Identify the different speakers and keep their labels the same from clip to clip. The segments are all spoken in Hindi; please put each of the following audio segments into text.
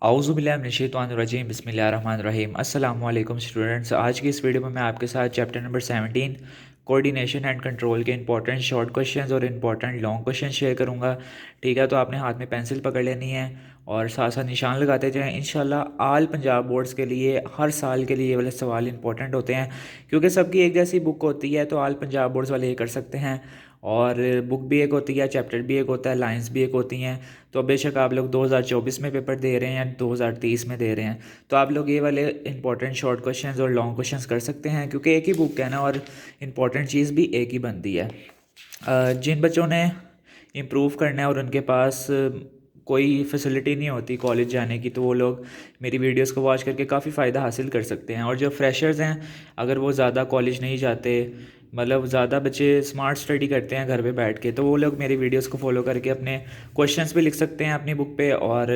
Speaker 1: आऊज़ुबिल्लाहिमिनश्शैतानिर्रजीम बिस्मिल्लाहिर्रहमानिर्रहीम। अस्सलाम वालेकुम स्टूडेंट्स। आज की इस वीडियो में मैं आपके साथ chapter number 17 coordination and control के इंपॉर्टेंट शॉर्ट क्वेश्चंस और इंपॉर्टेंट लॉन्ग क्वेश्चन शेयर करूंगा। ठीक है, तो आपने हाथ में पेंसिल पकड़ लेनी है और साथ साथ निशान लगाते जाएं। इंशाल्लाह आल पंजाब बोर्ड्स के लिए हर साल के लिए ये वाले सवाल इंपॉर्टेंट होते हैं, क्योंकि सबकी एक जैसी बुक होती है, तो आल पंजाब बोर्ड्स वाले ये कर सकते हैं। और बुक भी एक होती है, चैप्टर भी एक होता है, लाइंस भी एक होती हैं। तो बेशक आप लोग 2024 में पेपर दे रहे हैं या 2030 में दे रहे हैं, तो आप लोग ये वाले इंपॉर्टेंट शॉर्ट क्वेश्चंस और लॉन्ग क्वेश्चंस कर सकते हैं, क्योंकि एक ही बुक है ना, और इम्पॉर्टेंट चीज़ भी एक ही बनती है। जिन बच्चों ने इम्प्रूव करना है और उनके पास कोई फैसिलिटी नहीं होती कॉलेज जाने की, तो वो लोग मेरी वीडियोस को वॉच करके काफ़ी फ़ायदा हासिल कर सकते हैं। और जो फ्रेशर्स हैं, अगर वो ज़्यादा कॉलेज नहीं जाते, मतलब ज़्यादा बच्चे स्मार्ट स्टडी करते हैं घर पे बैठ के, तो वो लोग मेरी वीडियोस को फॉलो करके अपने क्वेश्चंस भी लिख सकते हैं अपनी बुक पे। और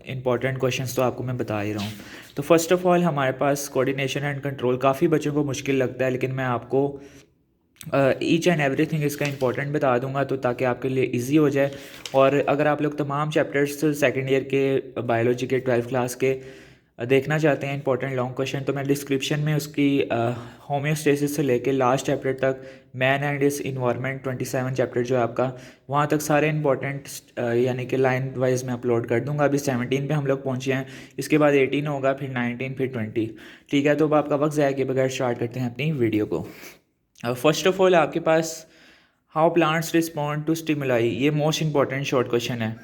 Speaker 1: इंपॉर्टेंट क्वेश्चंस तो आपको मैं बता ही रहा हूँ। तो फर्स्ट ऑफ़ ऑल हमारे पास कोऑर्डिनेशन एंड कंट्रोल काफ़ी बच्चों को मुश्किल लगता है, लेकिन मैं आपको ईच एंड एवरीथिंग इसका इंपॉर्टेंट बता दूंगा, तो ताकि आपके लिए इजी हो जाए। और अगर आप लोग तमाम चैप्टर्स सेकेंड ईयर के बायोलॉजी के 12th क्लास के देखना चाहते हैं इंपॉर्टेंट लॉन्ग क्वेश्चन, तो मैं डिस्क्रिप्शन में उसकी होम्योस्टेसिस से लेके लास्ट चैप्टर तक मैन एंड इस इन्वायरमेंट 27 चैप्टर जो है आपका, वहाँ तक सारे इंपॉर्टेंट यानी कि लाइन वाइज मैं अपलोड कर दूंगा। अभी 17 पे हम लोग पहुँचे हैं, इसके बाद 18 होगा, फिर 19, फिर 20। ठीक है, तो अब आपका वक्त ज़ाया किए बगैर स्टार्ट करते हैं अपनी वीडियो को। फर्स्ट ऑफ ऑल आपके पास how plants respond to stimuli, ये मोस्ट इंपॉर्टेंट शॉर्ट क्वेश्चन है।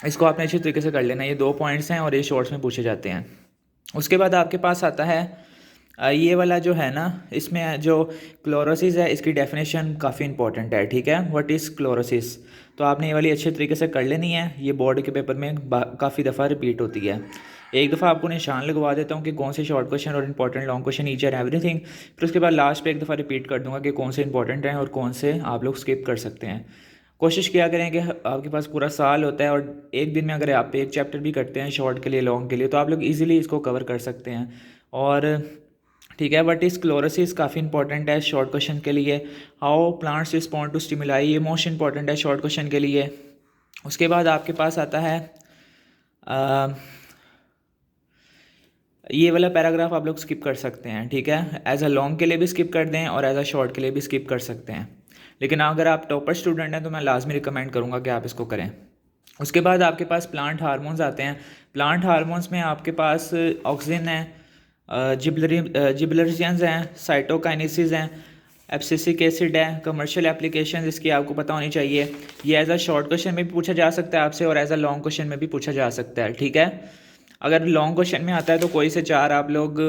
Speaker 1: इसको आपने अच्छे तरीके से कर लेना है। ये 2 पॉइंट्स हैं और ये शॉर्ट्स में पूछे जाते हैं। उसके बाद आपके पास आता है ये वाला जो है ना, इसमें जो क्लोरोसिस है, इसकी डेफिनेशन काफ़ी इंपॉर्टेंट है। ठीक है, व्हाट इज़ क्लोरोसिस, तो आपने ये वाली अच्छे तरीके से कर लेनी है। ये बोर्ड के पेपर में काफ़ी दफ़ा रिपीट होती है। एक दफ़ा आपको निशान लगवा देता हूँ कि कौन से शॉर्ट क्वेश्चन और important long question each and everything, फिर उसके बाद लास्ट पे एक दफ़ा रिपीट कर दूंगा कि कौन से इंपॉर्टेंट हैं और कौन से आप लोग स्किप कर सकते हैं। कोशिश किया करें कि आपके पास पूरा साल होता है, और एक दिन में अगर आप एक चैप्टर भी करते हैं शॉर्ट के लिए, लॉन्ग के लिए, तो आप लोग इजीली इसको कवर कर सकते हैं। और ठीक है, बट इस क्लोरोसिस काफ़ी इंपॉर्टेंट है शॉर्ट क्वेश्चन के लिए। How plants respond to stimuli, ये मोस्ट इंपॉर्टेंट है शॉर्ट क्वेश्चन के लिए। उसके बाद आपके पास आता है ये वाला पैराग्राफ आप लोग स्किप कर सकते हैं। ठीक है, एज अ लॉन्ग के लिए भी स्किप कर दें और एज अ शॉर्ट के लिए भी स्किप कर सकते हैं, लेकिन अगर आप टॉपर स्टूडेंट हैं तो मैं लाजमी रिकमेंड करूँगा कि आप इसको करें। उसके बाद आपके पास प्लांट हार्मोन्स आते हैं। प्लांट हार्मोन्स में आपके पास ऑक्सीजन है, जिबलरियंस हैं, साइटोकाइनेसिस हैं, एब्सिसिक एसिड है। कमर्शियल एप्लीकेशन इसकी आपको पता होनी चाहिए। ये एज अ शॉर्ट क्वेश्चन में भी पूछा जा सकता है आपसे, और एज अ लॉन्ग क्वेश्चन में भी पूछा जा सकता है। ठीक है, अगर लॉन्ग क्वेश्चन में आता है तो कोई से 4 आप लोग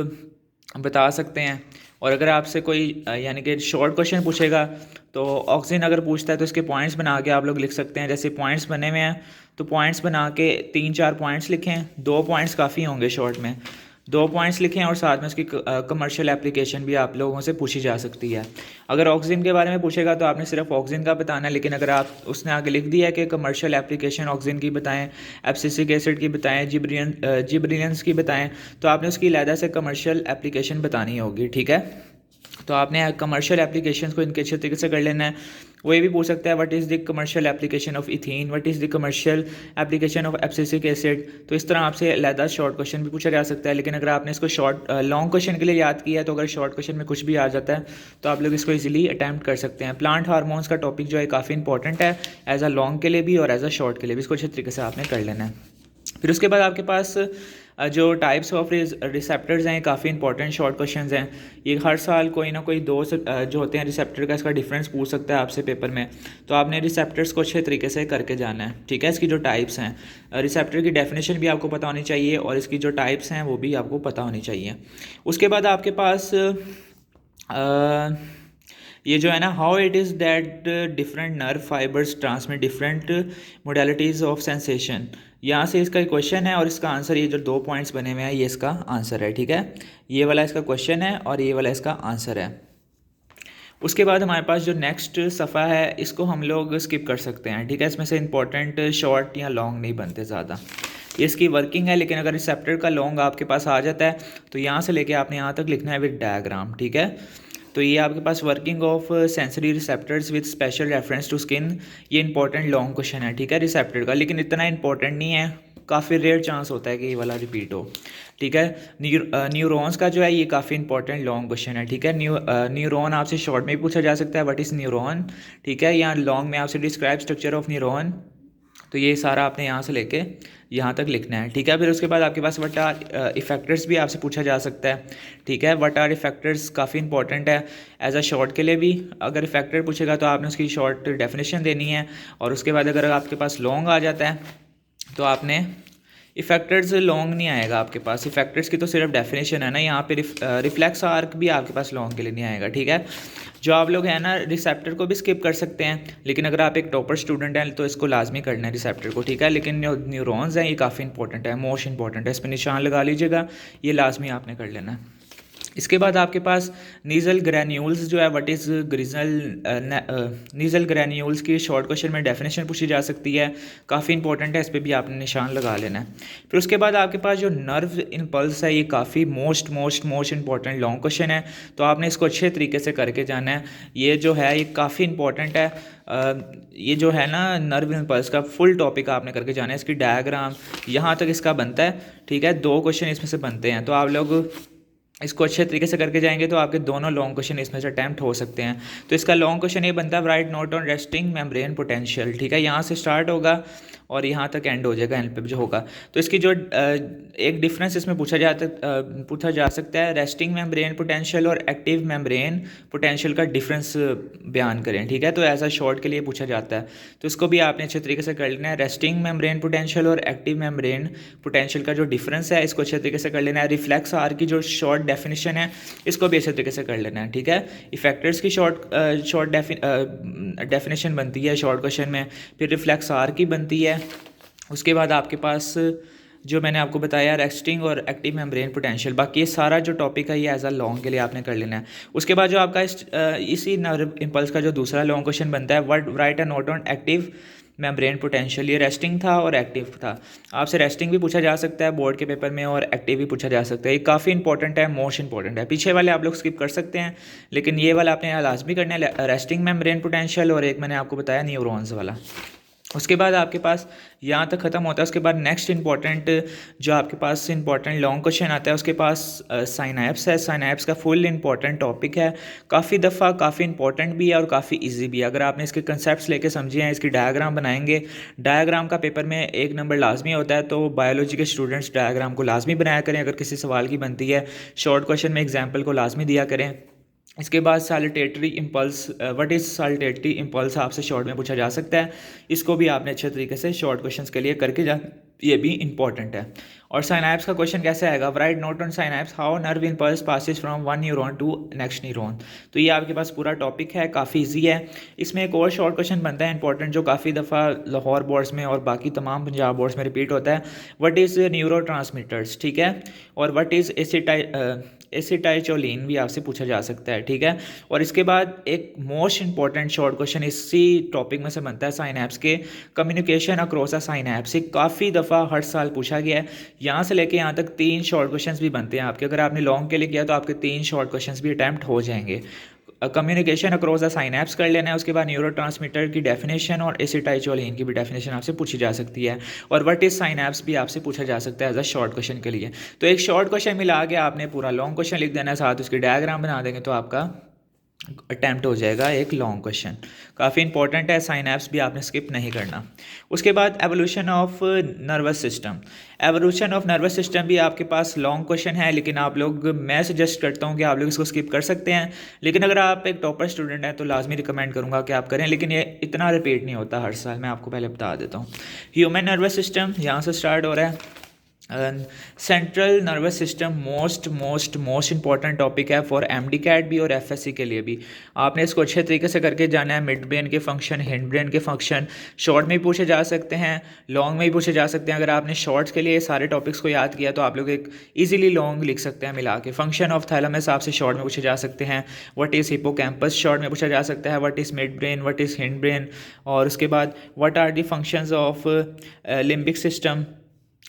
Speaker 1: बता सकते हैं, और अगर आपसे कोई यानी कि शॉर्ट क्वेश्चन पूछेगा तो ऑक्सीजन अगर पूछता है तो इसके पॉइंट्स बना के आप लोग लिख सकते हैं। जैसे पॉइंट्स बने हुए हैं, तो पॉइंट्स बना के 3-4 पॉइंट्स लिखें। 2 पॉइंट्स काफ़ी होंगे शॉर्ट में, 2 पॉइंट्स लिखें, और साथ में उसकी कमर्शियल एप्लीकेशन भी आप लोगों से पूछी जा सकती है। अगर ऑक्सीजन के बारे में पूछेगा तो आपने सिर्फ ऑक्सीजन का बताना है, लेकिन अगर आप उसने आगे लिख दिया है कि कमर्शियल एप्लीकेशन ऑक्सीजन की बताएं, एब्सिसिक एसिड की बताएं, जिब्रियंस की बताएं, तो आपने उसकी अलहदा से कमर्शियल एप्लीकेशन बतानी होगी। ठीक है, तो आपने कमर्शियल एप्लीकेशंस को इनके अच्छे तरीके से कर लेना है। वो ये भी पूछ सकता है what is the commercial application of ethene, what is the commercial application of abscisic acid. तो इस तरह आपसे अलहदा शॉर्ट क्वेश्चन भी पूछा जा सकता है, लेकिन अगर आपने इसको लॉन्ग क्वेश्चन के लिए याद किया है, तो अगर शॉर्ट क्वेश्चन में कुछ भी आ जाता है तो आप लोग इसको इजीली अटैम्प्ट कर सकते हैं। प्लांट हार्मोन्स का टॉपिक जो है काफ़ी इंपॉर्टेंट है, एज अ लॉन्ग के लिए भी और एज अ शॉर्ट के लिए भी। इसको अच्छे तरीके से आपने कर लेना है। फिर उसके बाद आपके पास जो टाइप्स ऑफ रिसेप्टर्स हैं, काफ़ी इंपॉर्टेंट शॉर्ट क्वेश्चंस हैं। ये हर साल कोई ना कोई जो होते हैं रिसेप्टर का, इसका डिफरेंस पूछ सकता है आपसे पेपर में, तो आपने रिसेप्टर्स को अच्छे तरीके से करके जाना है। ठीक है, इसकी जो टाइप्स हैं, रिसेप्टर की डेफिनेशन भी आपको पता होनी चाहिए, और इसकी जो टाइप्स हैं वो भी आपको पता होनी चाहिए। उसके बाद आपके पास ये जो है ना, how it is that different nerve fibres transmit different modalities of sensation, यहाँ से इसका क्वेश्चन है और इसका आंसर, ये जो 2 पॉइंट्स बने हुए हैं ये इसका आंसर है। ठीक है, ये वाला इसका क्वेश्चन है और ये वाला इसका आंसर है। उसके बाद हमारे पास जो नेक्स्ट सफ़ा है, इसको हम लोग स्किप कर सकते हैं। ठीक है, इसमें से इंपॉर्टेंट शॉर्ट या लॉन्ग नहीं बनते ज़्यादा। ये इसकी वर्किंग है, लेकिन अगर रिसेप्टर का लॉन्ग आपके पास आ जाता है तो यहाँ से लेके आपने यहाँ तक लिखना है विद डायग्राम। ठीक है, तो ये आपके पास working of sensory receptors with special reference to skin, ये इंपॉर्टेंट लॉन्ग क्वेश्चन है। ठीक है, रिसेप्टर का, लेकिन इतना इंपॉर्टेंट नहीं है, काफ़ी रेयर चांस होता है कि ये वाला रिपीट हो। ठीक है, न्यूरॉन्स का जो है ये काफ़ी इंपॉर्टेंट लॉन्ग क्वेश्चन है। ठीक है, न्यूरॉन आपसे शॉर्ट में भी पूछा जा सकता है, व्हाट इज़ न्यूरॉन। ठीक है, या लॉन्ग में आपसे डिस्क्राइब स्ट्रक्चर ऑफ न्यूरॉन। तो ये सारा आपने यहाँ से लेके यहाँ तक लिखना है। ठीक है, फिर उसके बाद आपके पास व्हाट आर इफेक्टर्स भी आपसे पूछा जा सकता है। ठीक है, व्हाट आर इफेक्टर्स काफ़ी इंपॉर्टेंट है एज अ शॉर्ट के लिए भी। अगर इफेक्टर पूछेगा तो आपने उसकी शॉर्ट डेफिनेशन देनी है, और उसके बाद अगर आपके पास लॉन्ग आ जाता है तो आपने इफेक्टर्स लॉन्ग नहीं आएगा आपके पास। इफेक्टर्स की तो सिर्फ डेफिनेशन है ना, यहाँ पे रिफ्लेक्स आर्क भी आपके पास लॉन्ग के लिए नहीं आएगा। ठीक है, जो आप लोग हैं ना रिसेप्टर को भी स्किप कर सकते हैं, लेकिन अगर आप एक टॉपर स्टूडेंट हैं तो इसको लाजमी करना है रिसेप्टर को। ठीक है, लेकिन न्यूरॉन्स हैं ये काफ़ी इंपॉर्टेंट है, मोस्ट इंपॉर्टेंट है, इस पर निशान लगा लीजिएगा, ये लाजमी आपने कर लेना है। इसके बाद आपके पास नीजल ग्रैन्यूल्स जो है व्हाट इज़ नीजल ग्रैन्यूल्स की शॉर्ट क्वेश्चन में डेफिनेशन पूछी जा सकती है, काफ़ी इंपॉर्टेंट है, इस पर भी आपने निशान लगा लेना है। फिर उसके बाद आपके पास जो नर्व इम्पल्स है ये काफ़ी मोस्ट इंपॉर्टेंट लॉन्ग क्वेश्चन है, तो आपने इसको अच्छे तरीके से करके जाना है। ये जो है ये काफ़ी इंपॉर्टेंट है। ये जो है ना नर्व इम्पल्स का फुल टॉपिक आपने करके जाना है, इसकी डायग्राम यहाँ तक इसका बनता है। ठीक है, 2 क्वेश्चन इसमें से बनते हैं, तो आप लोग इसको अच्छे तरीके से करके जाएंगे तो आपके दोनों लॉन्ग क्वेश्चन इसमें से अटैम्प्ट हो सकते हैं। तो इसका लॉन्ग क्वेश्चन ये बनता है right note on resting membrane potential. ठीक है, यहाँ से स्टार्ट होगा और यहाँ तक एंड हो जाएगा, एंड पे जो होगा। तो इसकी जो एक डिफरेंस इसमें पूछा जा सकता है, रेस्टिंग मेम्ब्रेन पोटेंशियल और एक्टिव मेम्ब्रेन पोटेंशियल का डिफरेंस बयान करें। ठीक है, तो ऐसा शॉर्ट के लिए पूछा जाता है, तो इसको भी आपने अच्छे तरीके से कर लेना है। रेस्टिंग मेम्ब्रेन पोटेंशियल और एक्टिव मेम्ब्रेन पोटेंशियल का जो डिफरेंस है इसको अच्छे तरीके से कर लेना है। रिफ्लेक्स आर की जो शॉर्ट डेफिनेशन है इसको भी अच्छे तरीके से कर लेना है। ठीक है, इफेक्टर्स की शॉर्ट डेफिनेशन बनती है शॉर्ट क्वेश्चन में, फिर रिफ्लेक्स आर की बनती है। उसके बाद आपके पास जो मैंने आपको बताया रेस्टिंग और एक्टिव मेम्ब्रेन पोटेंशियल, बाकी ये सारा जो टॉपिक है ये एज अ लॉन्ग के लिए आपने कर लेना है। उसके बाद जो आपका इसी नर्व इम्पल्स का जो दूसरा लॉन्ग क्वेश्चन बनता है, what right a note on active membrane potential. ये रेस्टिंग था और एक्टिव था, आपसे रेस्टिंग भी पूछा जा सकता है बोर्ड के पेपर में और एक्टिव भी पूछा जा सकता है। ये काफ़ी इंपॉर्टेंट है, मोस्ट इंपॉर्टेंट है। पीछे वाले आप लोग स्किप कर सकते हैं, लेकिन ये वाला आपने लाजमी करना है, रेस्टिंग मेम्ब्रेन पोटेंशियल, और एक मैंने आपको बताया न्यूरॉन्स वाला। उसके बाद आपके पास यहाँ तक ख़त्म होता है। उसके बाद नेक्स्ट इंपॉर्टेंट जो आपके पास इंपॉर्टेंट लॉन्ग क्वेश्चन आता है उसके पास साइनैप्स है। साइनैप्स का फुल इंपॉर्टेंट टॉपिक है, काफ़ी दफ़ा काफ़ी इंपॉर्टेंट भी है और काफ़ी इजी भी है। अगर आपने इसके कंसेप्ट्स लेके समझे हैं, इसकी डायग्राम बनाएंगे, डायग्राम का पेपर में 1 नंबर लाजमी होता है, तो बायोलॉजी के स्टूडेंट्स डायग्राम को लाजमी बनाया करें। अगर किसी सवाल की बनती है शॉर्ट क्वेश्चन में एग्जाम्पल को लाजमी दिया करें। इसके बाद सैल्टेटरी इम्पल्स, व्हाट इज़ सैल्टेटरी इम्पल्स आपसे शॉर्ट में पूछा जा सकता है, इसको भी आपने अच्छे तरीके से शॉर्ट क्वेश्चंस के लिए करके जा, ये भी इंपॉर्टेंट है। और साइनैप्स का क्वेश्चन कैसे आएगा, write note on synapse, how nerve impulse passes from one neuron to next neuron. तो ये आपके पास पूरा टॉपिक है, काफ़ी ईजी है। इसमें एक और शॉर्ट क्वेश्चन बनता है इंपॉर्टेंट, जो काफ़ी दफ़ा लाहौर बोर्ड्स में और बाकी तमाम पंजाब बोर्ड्स में रिपीट होता है, व्हाट इज़ न्यूरो ट्रांसमीटर्स। ठीक है, और व्हाट इज़ एसिटाइचोलिन भी आपसे पूछा जा सकता है। ठीक है, और इसके बाद एक मोस्ट इंपॉर्टेंट शॉर्ट क्वेश्चन इसी टॉपिक में से बनता है साइनैप्स के, कम्युनिकेशन अक्रॉस अ साइनैप्स। ये काफ़ी दफ़ा हर साल पूछा गया है, यहाँ से लेके यहाँ तक 3 शॉर्ट क्वेश्चंस भी बनते हैं आपके। अगर आपने लॉन्ग के लिए किया तो आपके 3 शॉर्ट क्वेश्चंस भी अटैम्प्ट हो जाएंगे। कम्युनिकेशन अक्रॉस द साइनैप्स कर लेना है। उसके बाद न्यूरोट्रांसमीटर की डेफिनेशन और एसिटाइचोलिन की भी डेफिनेशन आपसे पूछी जा सकती है, और व्हाट इज साइनैप्स भी आपसे पूछा जा सकता है एज अ शॉर्ट क्वेश्चन के लिए। तो एक शॉर्ट क्वेश्चन मिला के आपने पूरा लॉन्ग क्वेश्चन लिख देना है, साथ उसकी डायग्राम बना देंगे तो आपका अटैम्प्ट हो जाएगा एक लॉन्ग क्वेश्चन। काफ़ी इंपॉर्टेंट है, साइनैप्स भी आपने स्किप नहीं करना। उसके बाद evolution of nervous system. Evolution of nervous system भी आपके पास लॉन्ग क्वेश्चन है, लेकिन आप लोग, मैं सजेस्ट करता हूँ कि आप लोग इसको स्किप कर सकते हैं, लेकिन अगर आप एक टॉपर स्टूडेंट हैं तो लाजमी रिकमेंड करूँगा कि आप करें, लेकिन ये इतना रिपीट नहीं होता हर साल, मैं आपको पहले बता देता हूँ। ह्यूमन नर्वस सिस्टम यहाँ से स्टार्ट हो रहा है। Central nervous system most important topic है फॉर एमडी-कैट भी और एफएससी के लिए भी। आपने इसको अच्छे तरीके से करके जाना है। मिड ब्रेन के फंक्शन, हिंड ब्रेन के फंक्शन शॉर्ट में भी पूछे जा सकते हैं, लॉन्ग में भी पूछे जा सकते हैं। अगर आपने शॉर्ट्स के लिए सारे टॉपिक्स को याद किया तो आप लोग एक इजीली लॉन्ग लिख सकते हैं मिला के। फंक्शन ऑफ थैलेमस आपसे शॉर्ट में पूछे जा सकते हैं। व्हाट इज़ हिपोकैम्पस शॉर्ट में पूछा जा सकता है। What is mid brain, what is hind brain, और उसके बाद what are the functions of limbic system,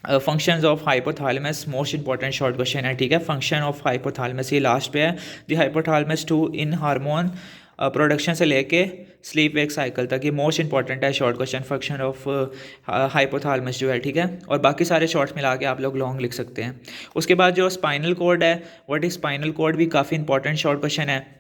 Speaker 1: functions of hypothalamus, most important short question है। ठीक है, फंक्शन ऑफ हाइपोथैलेमस ये लास्ट पे है। The hypothalamus to in hormone production से लेके स्लीप वेक साइकिल तक, ये मोस्ट इंपॉर्टेंट है short question, function of hypothalamus जो है, ठीक है। और बाकी सारे शॉर्ट्स मिला के आप लोग लॉन्ग लिख सकते हैं। उसके बाद जो स्पाइनल कॉर्ड है, व्हाट इज स्पाइनल कॉर्ड, भी काफ़ी इंपॉर्टेंट शॉर्ट क्वेश्चन है।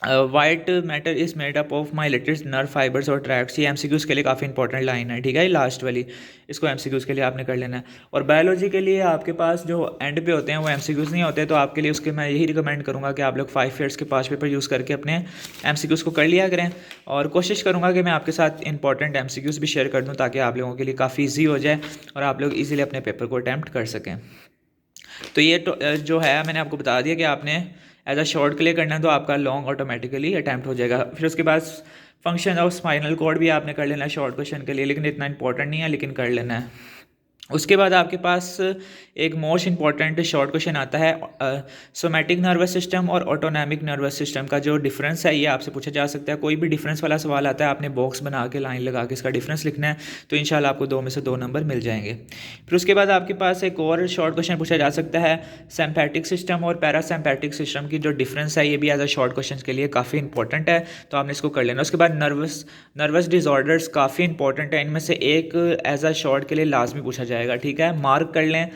Speaker 1: White matter is made up of माइलेटेड nerve fibres और ट्रैक्ट्स, ये एमसीक्यूज़ के लिए काफ़ी इंपॉर्टेंट लाइन है, ठीक है, ये लास्ट वाली, इसको एमसीक्यूज़ के लिए आपने कर लेना है। और बायोलॉजी के लिए आपके पास जो एंड पे होते हैं वो एमसीक्यूज़ नहीं होते, तो आपके लिए उसके मैं यही रिकमेंड करूँगा कि आप लोग 5 ईयर्स के 5 पेपर यूज़ करके अपने एमसीक्यूज़ को कर लिया करें। और कोशिश करूँगा कि मैं आपके साथ इंपॉर्टेंट एमसीक्यूज़ भी शेयर कर दूँ ताकि आप लोगों के लिए काफ़ी ईजी हो जाए और आप लोग ईजिली अपने पेपर को अटैम्प्ट कर सकें। तो ये जो है मैंने आपको बता दिया कि आपने एज अ शॉर्ट के लिए करना है तो आपका लॉन्ग ऑटोमेटिकली अटैम्प्ट हो जाएगा। फिर उसके बाद फंक्शन ऑफ स्पाइनल कॉर्ड भी आपने कर लेना है शॉर्ट क्वेश्चन के लिए, लेकिन इतना इंपॉर्टेंट नहीं है, लेकिन कर लेना है। उसके बाद आपके पास एक मोस्ट इंपॉर्टेंट शॉर्ट क्वेश्चन आता है सोमैटिक नर्वस सिस्टम और ऑटोनॉमिक नर्वस सिस्टम का जो डिफरेंस है ये आपसे पूछा जा सकता है। कोई भी डिफरेंस वाला सवाल आता है, आपने बॉक्स बना के लाइन लगा के इसका डिफरेंस लिखना है, तो इंशाल्लाह आपको 2 में से 2 नंबर मिल जाएंगे। फिर उसके बाद आपके पास एक और शॉर्ट क्वेश्चन पूछा जा सकता है सिम्पैथिक सिस्टम और पैरासिम्पैथिक सिस्टम की जो डिफरेंस है, ये भी एज अ शॉर्ट क्वेश्चन के लिए काफ़ी इंपॉर्टेंट है, तो आपने इसको कर लेना। उसके बाद नर्वस डिसऑर्डर्स काफ़ी इंपॉर्टेंट है, इनमें से एक एज अ शॉर्ट के लिए लाजमी पूछा जाएगा, ठीक है, मार्क कर लें।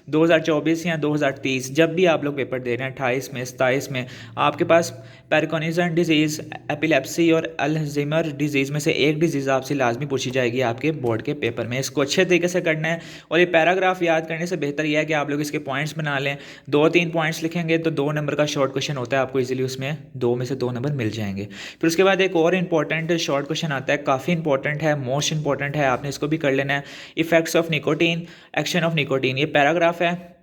Speaker 1: 2024 या 2030 जब भी आप लोग पेपर दे रहे हैं 28 में 27 में, आपके पास पार्किंसन डिजीज़, एपिलेप्सी और अल्जाइमर डिजीज़ में से एक डिजीज़ आपसे लाजमी पूछी जाएगी आपके बोर्ड के पेपर में। इसको अच्छे तरीके से करना है और ये पैराग्राफ याद करने से बेहतर यह है कि आप लोग इसके पॉइंट्स बना लें। 2-3 पॉइंट्स लिखेंगे तो 2 नंबर का शॉर्ट क्वेश्चन होता है, आपको इजीली उसमें 2 में से 2 नंबर मिल जाएंगे। फिर उसके बाद एक और इंपॉर्टेंट शॉर्ट क्वेश्चन आता है, काफ़ी इंपॉर्टेंट है, मोस्ट इंपॉर्टेंट है, आपने इसको भी कर लेना है। Effects of nicotine, action of nicotine, ये पैराग्राफ है,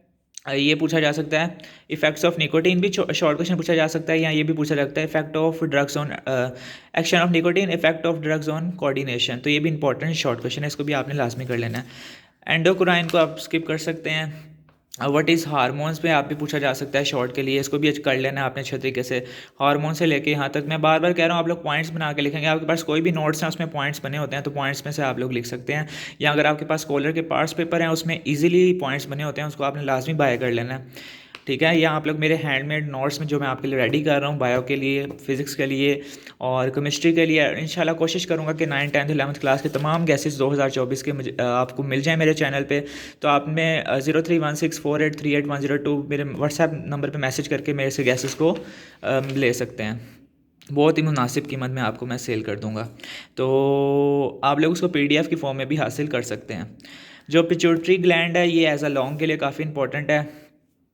Speaker 1: ये पूछा जा सकता है। इफेक्ट्स ऑफ निकोटीन भी शॉर्ट क्वेश्चन पूछा जा सकता है, या ये भी पूछा जाता है effect of drugs on action of nicotine, effect of drugs on coordination, तो ये भी इंपॉर्टेंट शॉर्ट क्वेश्चन है, इसको भी आपने लाजमी कर लेना है। एंडोक्राइन को आप स्किप कर सकते हैं। व्हाट इज़ हार्मोन्स पे आप भी पूछा जा सकता है शॉर्ट के लिए, इसको भी कर लेना है आपने अच्छे तरीके से। हार्मोन से लेके यहाँ तक मैं बार बार कह रहा हूँ, आप लोग पॉइंट्स बना के लिखेंगे, आपके पास कोई भी नोट्स हैं उसमें पॉइंट्स बने होते हैं तो पॉइंट्स में से आप लोग लिख सकते हैं, या अगर आपके पास स्कॉलर के पार्ट्स पेपर हैं उसमें ईजिली पॉइंट्स बने होते हैं, उसको आपने लाजमी बाय कर लेना है, ठीक है। या आप लोग मेरे हैंडमेड नोट्स में जो मैं आपके लिए रेडी कर रहा हूँ बायो के लिए, फिज़िक्स के लिए और केमिस्ट्री के लिए, इंशाल्लाह कोशिश करूँगा कि 9th 10th 11th क्लास के तमाम गैसेस 2024 के मुझे आपको मिल जाए मेरे चैनल पे। तो आपने 0316483810 मेरे व्हाट्सएप नंबर पे मैसेज करके मेरे से गैसेस को ले सकते हैं, बहुत ही मुनासिब कीमत में आपको मैं सेल कर दूंगा, तो आप लोग उसको PDF की फॉर्म में भी हासिल कर सकते हैं। जो पिट्यूटरी ग्लैंड है ये एज अ लॉन्ग के लिए काफ़ी इंपॉर्टेंट है।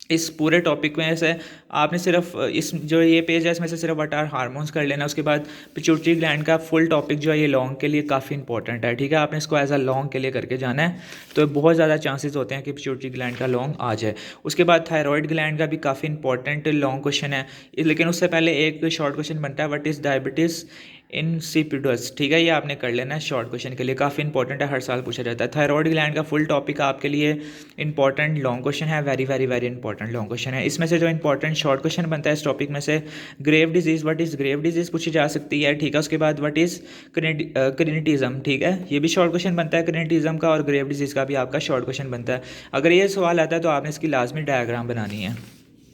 Speaker 1: इस पूरे टॉपिक में से आपने सिर्फ इस जो ये पेज है इसमें से सिर्फ व्हाट आर हार्मोन्स कर लेना। उसके बाद पिट्यूटरी ग्लैंड का फुल टॉपिक जो है ये लॉन्ग के लिए काफ़ी इंपॉर्टेंट है, ठीक है, आपने इसको एज अ लॉन्ग के लिए करके जाना है, तो बहुत ज़्यादा चांसेस होते हैं कि पिट्यूटरी ग्लैंड का लॉन्ग आ जाए। उसके बाद थायराइड ग्लैंड का भी काफ़ी इंपॉर्टेंट लॉन्ग क्वेश्चन है, लेकिन उससे पहले एक शॉर्ट क्वेश्चन बनता है, व्हाट इज़ डायबिटीज़ इंसिपिडस, ठीक है, ये आपने कर लेना है शॉर्ट क्वेश्चन के लिए, काफ़ी इंपॉर्टेंट है, हर साल पूछा जाता है। थायराइड ग्लैंड का फुल टॉपिक आपके लिए इंपॉर्टेंट लॉन्ग क्वेश्चन है, very very very important long question है। इसमें से जो इंपॉर्टेंट शॉर्ट क्वेश्चन बनता है इस टॉपिक में से, grave disease, what is grave disease पूछी जा सकती है, ठीक है। उसके बाद व्हाट इज़ क्रिनिटिज्म, ठीक है, ये भी शॉर्ट क्वेश्चन बनता है क्रिनिटिज्म का, और ग्रेव डिजीज़ का भी आपका शॉर्ट क्वेश्चन बनता है। अगर ये सवाल आता है तो आपने इसकी लाजमी डायग्राम बनानी है।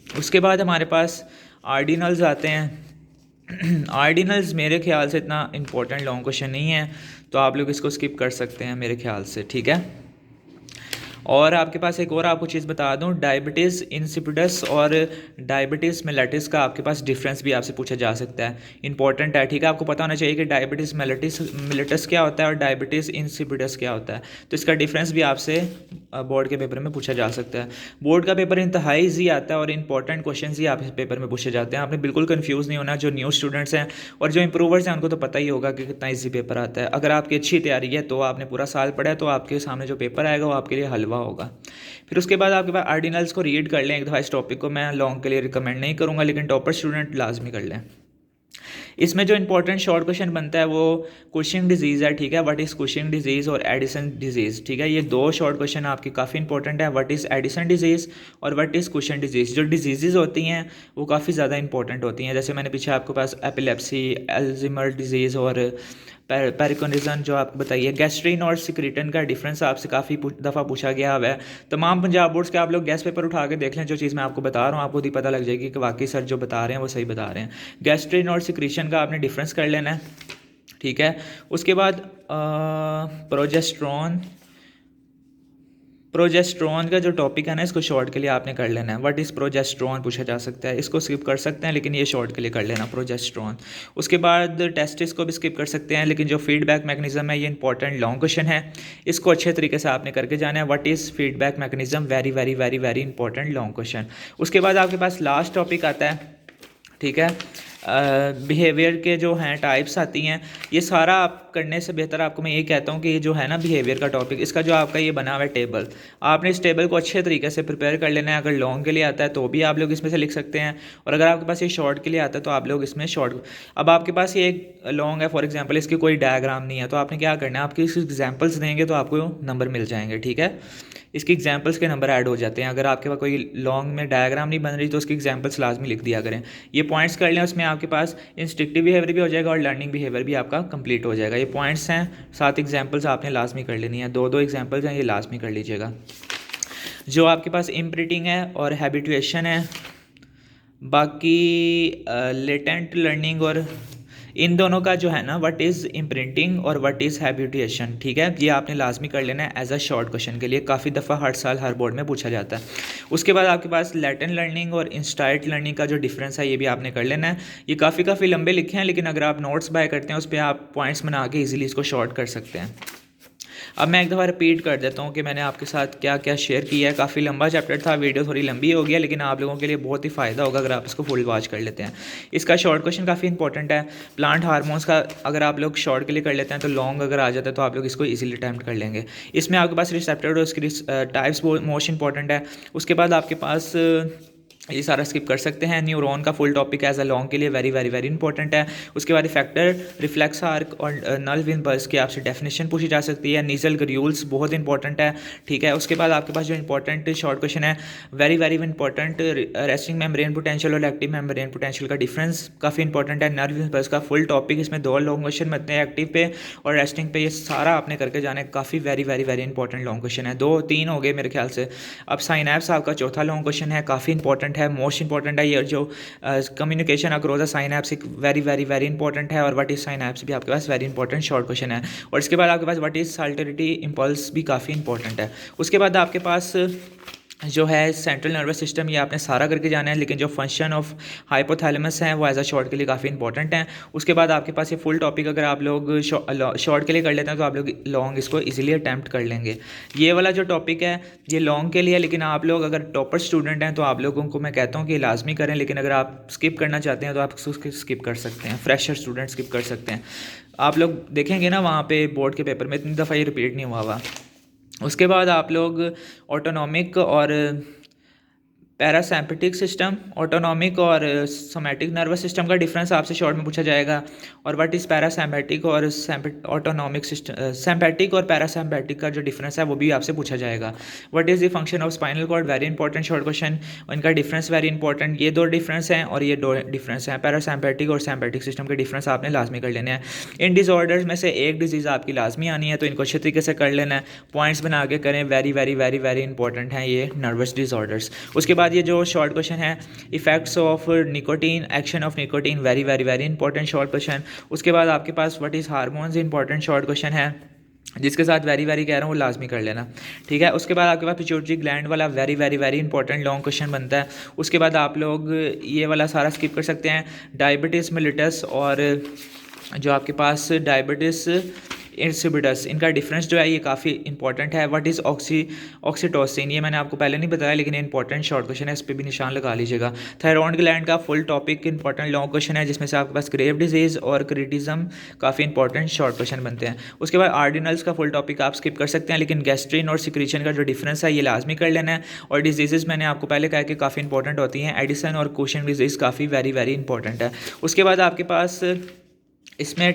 Speaker 1: उसके बाद हमारे पास आर्डिनल्स आते हैं। आर्डिनल्स मेरे ख्याल से इतना इंपॉर्टेंट लॉन्ग क्वेश्चन नहीं है, तो आप लोग इसको स्किप कर सकते हैं मेरे ख्याल से, ठीक है। और आपके पास एक और आपको चीज़ बता दूं, डायबिटीज़ इंसिपिडस और डायबिटीज़ मेलिटस का आपके पास डिफरेंस भी आपसे पूछा जा सकता है, इंपॉर्टेंट है, ठीक है। आपको पता होना चाहिए कि डायबिटीज़ मेलिटस क्या होता है और डायबिटीज़ इंसिपिडस क्या होता है, तो इसका डिफरेंस भी आपसे बोर्ड के पेपर में पूछा जा सकता है। बोर्ड का पेपर इंतहाई ईजी आता है और इंपॉर्टेंट क्वेश्चन ही आप इस पेपर में पूछे जाते हैं, आपने बिल्कुल कन्फ्यूज़ नहीं होना। जो न्यू स्टूडेंट्स हैं और जो इंप्रूवर्स हैं उनको तो पता ही होगा कि कितना ईजी पेपर आता है। अगर आपकी अच्छी तैयारी है तो आपने पूरा साल पढ़ा है तो आपके सामने जो पेपर आएगा वो आपके लिए हलवा होगा। फिर उसके बाद आपके पास आर्डिनल्स को रीड कर लें एक दफ़ा, इस टॉपिक को मैं लॉन्ग के लिए रिकमेंड नहीं करूँगा, लेकिन टॉपर स्टूडेंट लाजमी कर लें। इसमें जो इंपॉर्टेंट शॉर्ट क्वेश्चन बनता है वो कुशिंग डिजीज़ है, ठीक है, व्हाट इज़ कुशिंग डिजीज़ और एडिसन डिजीज़, ठीक है, ये 2 शॉर्ट क्वेश्चन आपके काफ़ी इंपॉर्टेंट है। व्हाट इज़ एडिसन डिजीज़ और व्हाट इज़ कुशिंग डिजीज़, जो डिजीज़ होती हैं वो काफ़ी ज़्यादा इंपॉर्टेंट होती हैं, जैसे मैंने पीछे आपके पास एपिलेप्सी, अल्जाइमर डिजीज़ और पेरिकोनिज्म जो आपको बताइए। गैस्ट्रिन और सिक्रीटन का डिफरेंस आपसे काफ़ी दफ़ा पूछा गया हुआ है। तमाम पंजाब बोर्ड्स के आप लोग गैस पेपर उठा के देख लें, जो चीज़ मैं आपको बता रहा हूँ आपको ही पता लग जाएगी कि वाकई सर जो बता रहे हैं वो सही बता रहे हैं। गैस्ट्रिन और सिक्रीशन का आपने डिफरेंस कर लेना है, ठीक है। उसके बाद प्रोजेस्ट्रॉन का जो टॉपिक है ना, इसको शॉर्ट के लिए आपने कर लेना है। व्हाट इज़ प्रोजेस्ट्रॉन पूछा जा सकता है, इसको स्किप कर सकते हैं लेकिन ये शॉर्ट के लिए कर लेना प्रोजेस्ट्रॉन। उसके बाद टेस्टिस को भी स्किप कर सकते हैं, लेकिन जो फीडबैक मैकेनिज्म है ये इंपॉर्टेंट लॉन्ग क्वेश्चन है, इसको अच्छे तरीके से आपने करके जाना है। What is feedback mechanism, very very very very important long question. उसके बाद आपके पास लास्ट टॉपिक आता है, ठीक है, बिहेवियर के जो हैं टाइप्स आती हैं। ये सारा आप करने से बेहतर आपको मैं ये कहता हूँ कि ये जो है ना बिहेवियर का टॉपिक, इसका जो आपका ये बना हुआ है टेबल, आपने इस टेबल को अच्छे तरीके से प्रिपेयर कर लेना है। अगर लॉन्ग के लिए आता है तो भी आप लोग इसमें से लिख सकते हैं, और अगर आपके पास ये शॉर्ट के लिए आता है तो आप लोग इसमें शॉर्ट। अब आपके पास ये एक लॉन्ग है फॉर एग्जाम्पल, इसकी कोई डायग्राम नहीं है, तो आपने क्या करना है, आपके इस एग्जाम्पल्स देंगे तो आपको नंबर मिल जाएंगे, ठीक है। इसकी एग्जाम्पल्स के नंबर ऐड हो जाते हैं। अगर आपके पास कोई लॉन्ग में डायग्राम नहीं बन रही तो उसकी एग्जाम्पल्स लाजमी लिख दिया करें। ये पॉइंट्स कर लें, उसमें आपके पास इंस्ट्रक्टिव बिहेवियर भी हो जाएगा और लर्निंग बिहेवियर भी आपका कंप्लीट हो जाएगा। ये पॉइंट्स हैं, 7 एग्जाम्पल्स आपने लाजमी कर लेनी है, 2-2 एग्जाम्पल्स हैं, ये लाजमी कर लीजिएगा। जो आपके पास इम्प्रिंटिंग है और हैबिटुएशन है, बाकी लेटेंट लर्निंग और इन दोनों का जो है ना, व्हाट इज़ इम्प्रिंटिंग और व्हाट इज़ हैबिटेशन, ठीक है, ये आपने लाजमी कर लेना है एज अ शॉर्ट क्वेश्चन के लिए। काफ़ी दफ़ा हर साल हर बोर्ड में पूछा जाता है। उसके बाद आपके पास लैटेंट लर्निंग और इंस्टाइट लर्निंग का जो डिफरेंस है ये भी आपने कर लेना है। ये काफ़ी लंबे लिखे हैं, लेकिन अगर आप नोट्स बाय करते हैं उस पर आप पॉइंट्स बना के ईजिली इसको शॉर्ट कर सकते हैं। अब मैं एक दफ़ा रिपीट कर देता हूँ कि मैंने आपके साथ क्या क्या शेयर किया है। काफ़ी लंबा चैप्टर था, वीडियो थोड़ी लंबी हो गया, लेकिन आप लोगों के लिए बहुत ही फ़ायदा होगा अगर आप इसको फुल वॉच कर लेते हैं। इसका शॉर्ट क्वेश्चन काफ़ी इंपॉर्टेंट है। प्लांट हार्मोन्स का अगर आप लोग शॉर्ट के लिए कर लेते हैं तो लॉन्ग अगर आ जाता है तो आप लोग इसको ईजिली अटैम्प्ट कर लेंगे। इसमें आपके पास रिसेप्टर और उसकी टाइप्स मोस्ट इंपॉर्टेंट है। उसके बाद आपके पास ये सारा स्किप कर सकते हैं। न्यूरॉन का full topic as a long के लिए वेरी वेरी वेरी इंपॉर्टेंट है। उसके बाद इफेक्टर, रिफ्लेक्स आर्क और नल इम्पल्स की आपसे डेफिनेशन पूछी जा सकती है। नीजल ग्र्यूल्स बहुत इंपॉर्टेंट है, ठीक है। उसके बाद आपके पास जो इंपॉर्टेंट शॉर्ट क्वेश्चन है, very very important, resting membrane potential और एक्टिव मेम्ब्रेन पोटेंशियल का डिफरेंस काफ़ी इंपॉर्टेंट है। नर्व इम्पल्स का फुल टॉपिक, इसमें 2 लॉन्ग क्वेश्चन बनते हैं, एक्टिव पे और रेस्टिंग पे। ये सारा आपने करके जाना है, काफ़ी very very very important long question है। 2-3 हो गए मेरे ख्याल से। अब साइनैप्स आपका चौथा लॉन्ग क्वेश्चन है, काफ़ी इंपॉर्टेंट है, मोस्ट इंपॉर्टेंट है। ये जो कम्युनिकेशन अक्रॉस द साइनैप्स एक वेरी वेरी वेरी इंपॉर्टेंट है, और व्हाट इज साइनैप्स भी आपके पास वेरी इंपॉर्टेंट शॉर्ट क्वेश्चन है। और इसके बाद आपके पास व्हाट इज साल्टरिटी इम्पल्स भी काफ़ी इंपॉर्टेंट है। उसके बाद आपके पास जो है सेंट्रल नर्वस सिस्टम, ये आपने सारा करके जाना है, लेकिन जो फंक्शन ऑफ हाइपोथैलेमस है वो एज अ शॉर्ट के लिए काफ़ी इंपॉर्टेंट है। उसके बाद आपके पास ये फुल टॉपिक अगर आप लोग शॉर्ट के लिए कर लेते हैं तो आप लोग लॉन्ग इसको इजीली अटैम्प्ट कर लेंगे। ये वाला जो टॉपिक है ये लॉन्ग के लिए, लेकिन आप लोग अगर टॉपर स्टूडेंट हैं तो आप लोगों को मैं कहता हूँ कि लाजमी करें, लेकिन अगर आप स्किप करना चाहते हैं तो आप उसको स्किप कर सकते हैं। फ्रेशर स्टूडेंट स्किप कर सकते हैं। आप लोग देखेंगे ना वहाँ पे बोर्ड के पेपर में इतनी दफ़ा ये रिपीट नहीं हुआ। उसके बाद आप लोग ऑटोनॉमिक और पैरासिम्पैथिक सिस्टम, ऑटोनॉमिक और सोमैटिक नर्वस सिस्टम का डिफरेंस आपसे शॉर्ट में पूछा जाएगा। और व्हाट इज़ पैरासिम्पैथिक और ऑटोनॉमिक सिस्टम, सिम्पैथिक और पैरासिम्पैथिक का जो डिफरेंस है वो भी आपसे पूछा जाएगा। What is the function of spinal cord, very important short question, इनका डिफरेंस वेरी इंपॉर्टेंट। ये 2 डिफरेंस हैं और ये 2 डिफरेंस हैं, पैरासिम्पैथिक और सिम्पैथिक सिस्टम के डिफरेंस आपने लाजमी कर लेने हैं। इन डिसऑर्डर्स में से एक डिजीज़ आपकी लाजमी आनी है, तो इनको अच्छे तरीके से कर लेना है, पॉइंट्स बना के करें। Very very very very important हैं ये नर्वस डिसऑर्डर्स। उसके बाद ये जो शॉर्ट क्वेश्चन है, effects of nicotine, action of nicotine, very very very important short question. उसके बाद आपके पास what is hormones, important short question है, जिसके साथ वेरी वेरी कह रहा हूँ वो लाजमी कर लेना, ठीक है। उसके बाद आपके पास पिट्यूटरी ग्लैंड वाला very very very important long question बनता है। उसके बाद आप लोग ये वाला सारा स्किप कर सकते हैं। डायबिटीज़ मेलिटस और जो आपके पास डायबिटीज़ इंसिपिडस, इनका डिफरेंस जो है ये काफ़ी इंपॉर्टेंट है। व्हाट इज़ ऑक्सीटोसिन, ये मैंने आपको पहले नहीं बताया, लेकिन इंपॉर्टेंट शॉर्ट क्वेश्चन है, इस पर भी निशान लगा लीजिएगा। थायरॉइड ग्लैंड का full topic important long question है, जिसमें से आपके पास ग्रेव डिजीज़ और क्रिटिज्म काफ़ी इंपॉर्टेंट शॉर्ट क्वेश्चन बनते हैं। उसके बाद आर्डिनल्स का फुल टॉपिक आप स्किप कर सकते हैं, लेकिन गैस्ट्रिन और सिक्रीशन का जो डिफरेंस है ये लाजमी कर लेना है। और डिजीज़ मैंने आपको पहले कहा कि काफ़ी इंपॉर्टेंट होती हैं, एडिसन और कुशन डिजीज़ काफ़ी वेरी वेरी इंपॉर्टेंट है। उसके बाद आपके पास इसमें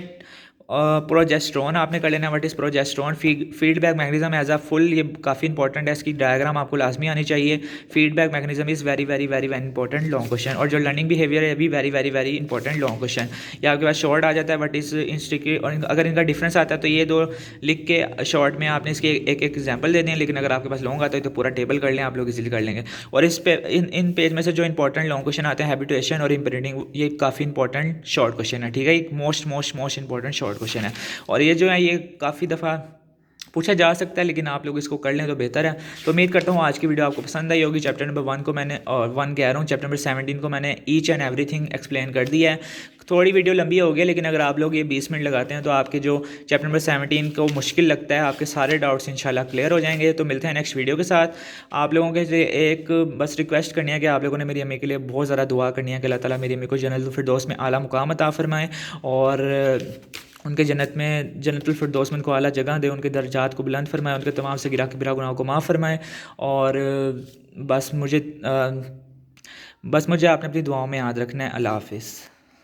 Speaker 1: प्रोजेस्ट्रॉन आपने कर लेना। What is progesterone? Feedback mechanism as a full, ये काफ़ी इंपॉर्टेंट है, इसकी डायग्राम आपको लाजमी आनी चाहिए। Feedback mechanism is very very very very important long question. और जो लर्निंग बिहेवियर है भी very very very important long question. ये आपके पास शॉर्ट आ जाता है व्हाट इज़ इंस्टिक्यू, और अगर इनका डिफरेंस आता है तो ये दो लिख के शॉर्ट में आपने इसके एक एक एग्जाम्पल दे दें, लेकिन अगर आपके पास लॉन्ग आता है तो पूरा टेबल कर लें, आप लोग इजीली कर लेंगे। और इस पे इन पेज में से जो इंपॉर्टेंट लॉन्ग क्वेश्चन आते हैं हैबिटेशन और इम्प्रिंटिंग, ये काफ़ी इंपॉर्टेंट शॉर्ट क्वेश्चन है, ठीक है। एक most most most important short question है, और ये जो है ये काफ़ी दफ़ा पूछा जा सकता है, लेकिन आप लोग इसको कर लें तो बेहतर है। तो उम्मीद करता हूँ आज की वीडियो आपको पसंद आई होगी। चैप्टर नंबर 1 को मैंने, और 1 कह रहा हूँ, चैप्टर नंबर 17 को मैंने ईच एंड एवरीथिंग एक्सप्लेन कर दिया है। थोड़ी वीडियो लंबी हो गई, लेकिन अगर आप लोग ये 20 मिनट लगाते हैं तो आपके जो चैप्टर नंबर 17 को मुश्किल लगता है, आपके सारे डाउट्स इंशाल्लाह क्लियर हो जाएंगे। तो मिलते हैं नेक्स्ट वीडियो के साथ। आप लोगों के लिए एक बस रिक्वेस्ट करनी है कि आप लोगों ने मेरी अम्मी के लिए बहुत ज़्यादा दुआ करनी है कि अल्लाह ताला मेरी अम्मी को जन्नतुल फिरदौस में आला मुकाम अता फरमाए, और उनके जन्नत में, जन्नतुल फिरदौस में उनको आला जगह दे, उनके दर्जात को बुलंद फरमाए, उनके तमाम से गिरा बिरा गुनाहों को माफ़ फरमाए। और बस मुझे आपने अपनी दुआओं में याद रखना है। अल्लाह हाफिज़।